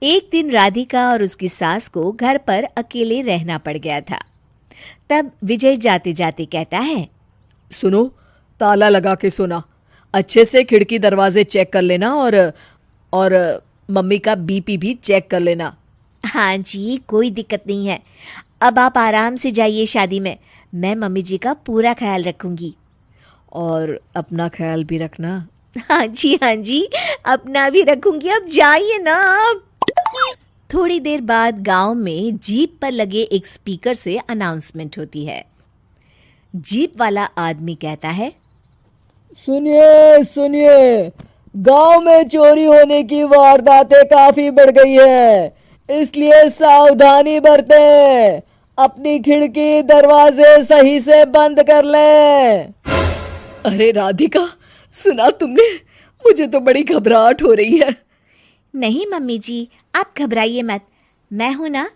एक दिन राधिका और उसकी सास को घर पर अकेले रहना पड़ गया था। तब विजय जाते जाते कहता है, सुनो, ताला लगा के सोना, अच्छे से खिड़की दरवाजे चेक कर लेना और मम्मी का बीपी भी चेक कर लेना। हाँ जी, कोई दिक्कत नहीं है। अब आप आराम से जाइए शादी में, मैं मम्मी जी का पूरा ख्याल रखूंगी। और अपना ख्याल भी रखना। हाँ जी, अपना भी रखूंगी। अब जाइए ना आप। थोड़ी देर बाद गांव में जीप पर लगे एक स्पीकर से अनाउंसमेंट होती है। जीप वाला आदमी कहता है, सुनिए सुनिए, गांव में चोरी होने की वारदातें काफी बढ़ गई है, इसलिए सावधानी बरतें। अपनी खिड़की दरवाजे सही से बंद कर लें। अरे राधिका, सुना तुमने? मुझे तो बड़ी घबराहट हो रही है। नहीं मम्मी जी, आप घबराइए मत, मैं हूं ना।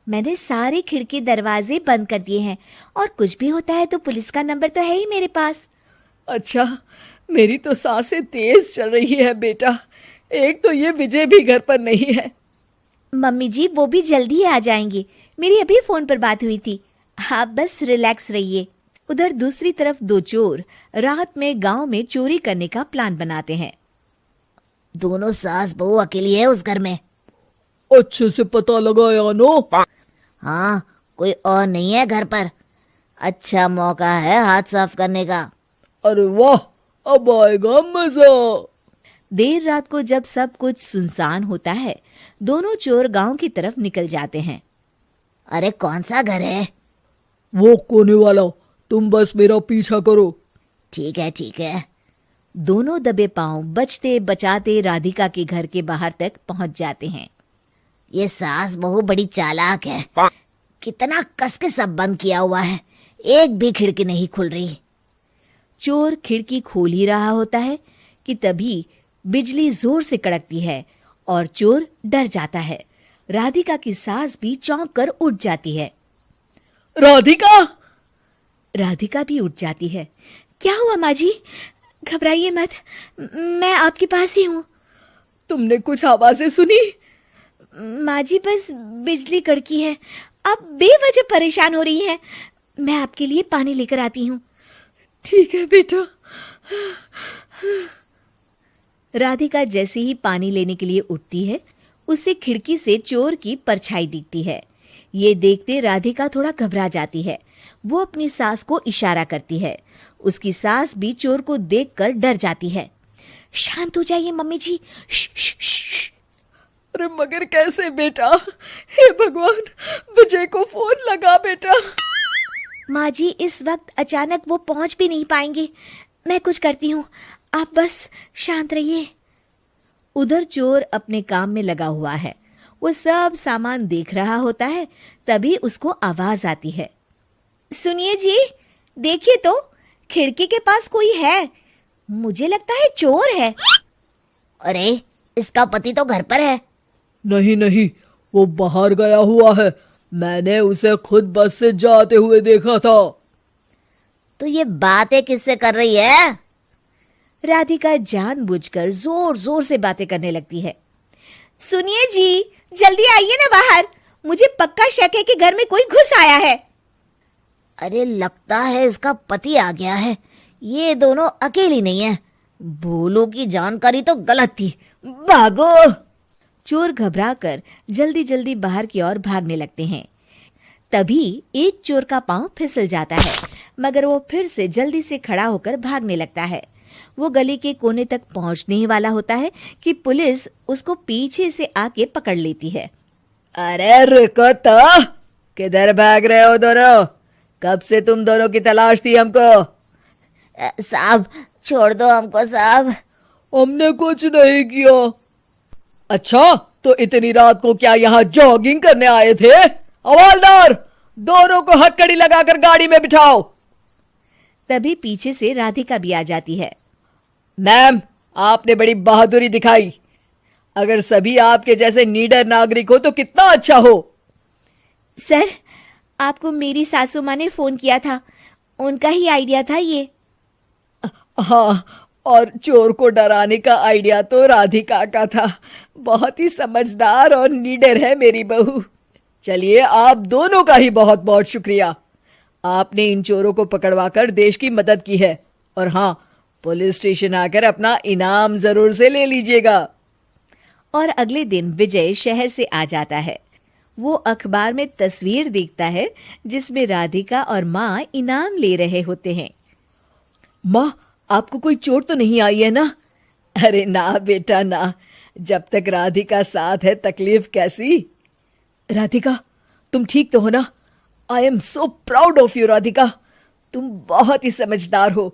मैंने सारे खिड़की दरवाजे बंद कर दिए हैं, और कुछ भी होता है तो पुलिस का नंबर तो है ही मेरे पास। अच्छा, मेरी तो सांसें तेज चल रही है बेटा। एक तो ये विजय भी घर पर नहीं है। मम्मी जी, वो भी जल्दी आ जाएंगे, मेरी अभी फ़ोन पर बात हुई थी। आप बस रिलैक्स रहिए। उधर दूसरी तरफ दो चोर रात में गांव में चोरी करने का प्लान बनाते हैं। दोनों सास बहू अकेली है उस घर में। अच्छे से पता लगाया नो? हाँ, कोई और नहीं है घर पर। अच्छा मौका है हाथ साफ करने का। अरे वाह, अब आएगा मजा। देर रात को जब सब कुछ सुनसान होता है, दोनों चोर गांव की तरफ निकल जाते हैं। अरे कौन सा घर है? वो कोने वाला, तुम बस मेरा पीछा करो। ठीक है। दोनों दबे पांव बचते बचाते राधिका के घर के बाहर तक पहुंच जाते हैं। ये सास बहू बड़ी चालाक है, कितना कस के सब बंद किया हुआ है, एक भी खिड़की नहीं खुल रही। चोर खिड़की खोल ही रहा होता है कि तभी बिजली जोर से कड़कती है और चोर डर जाता है। राधिका की सास भी चौंक कर उठ जाती है। राधिका! राधिका भी उठ जाती है। क्या हुआ माँ जी? घबराइए मत, मैं आपके पास ही हूँ। तुमने कुछ आवाजें सुनी? माँ जी, बस बिजली कड़की है, आप बेवजह परेशान हो रही हैं। मैं आपके लिए पानी लेकर आती हूँ। ठीक है बेटा। राधिका जैसे ही पानी लेने के लिए उठती है, उसे खिड़की से चोर की परछाई दिखती है। ये देखते राधिका थोड़ा घबरा जाती है। वो अपनी सास को इशारा करती है। उसकी सास भी चोर को देखकर डर जाती है। शांत हो जाइए मम्मी जी। अरे मगर कैसे बेटा? हे भगवान, विजय को फोन लगा बेटा। माँ जी, इस वक्त अचानक वो पहुंच भी नहीं पाएंगे, मैं कुछ करती हूँ, आप बस शांत रहिए। उधर चोर अपने काम में लगा हुआ है, वो सब सामान देख रहा होता है। तभी उसको आवाज आती है, सुनिए जी, देखिए तो खिड़की के पास कोई है, मुझे लगता है चोर है। अरे, इसका पति तो घर पर है। नहीं, वो बाहर गया हुआ है, मैंने उसे खुद बस से जाते हुए देखा था। तो ये बातें किससे कर रही है? राधिका जानबूझकर जोर जोर से बातें करने लगती है। सुनिए जी, जल्दी आइए ना बाहर, मुझे पक्का शक है कि घर में कोई घुस आया है। अरे, लगता है इसका पति आ गया है, ये दोनों अकेली नहीं है। भोलों की जानकारी तो गलत थी, भागो। चोर घबराकर जल्दी जल्दी बाहर की ओर भागने लगते हैं। तभी एक चोर का पांव फिसल जाता है, मगर वो फिर से जल्दी से खड़ा होकर भागने लगता है। वो गली के कोने तक पहुंचने ही वाला होता है कि पुलिस उसको पीछे से आके पकड़ लेती है। अरे रुको तो, किधर भाग रहे हो दोनों? कब से तुम दोनों की तलाश थी हमको? साहब, छोड़ दो हमको साहब। हमने कुछ नहीं किया। अच्छा, तो इतनी रात को क्या यहाँ जॉगिंग करने आए थे? हवलदार, दोनों को हथकड़ी लगाकर गाड़ी में बिठाओ। तभी पीछे से राधिका भी आ जाती है। मैम, आपने बड़ी बहादुरी दिखाई। अगर सभी आपके जैसे नीडर नागरिक हो तो कितना अच्छा हो। सर, आपको मेरी सासू माँ ने फोन किया था, उनका ही आइडिया था ये। हाँ, और चोर को डराने का आइडिया तो राधिका का था। बहुत ही समझदार और नीडर है मेरी बहू। चलिए, आप दोनों का ही बहुत बहुत शुक्रिया। आपने इन चोरों को पकड़वाकर देश की मदद की है। और हाँ, पुलिस स्टेशन आकर अपना इनाम जरूर से ले लीजिएगा। और अगले दिन विजय शहर से आ जाता है। वो अखबार में तस्वीर देखता है जिसमें राधिका और माँ इनाम ले रहे होते हैं। माँ, आपको कोई चोट तो नहीं आई है ना? अरे ना बेटा ना, जब तक राधिका साथ है तकलीफ कैसी। राधिका, तुम ठीक तो हो ना? I am so proud of you Radhika. तुम बहुत ही समझदार हो।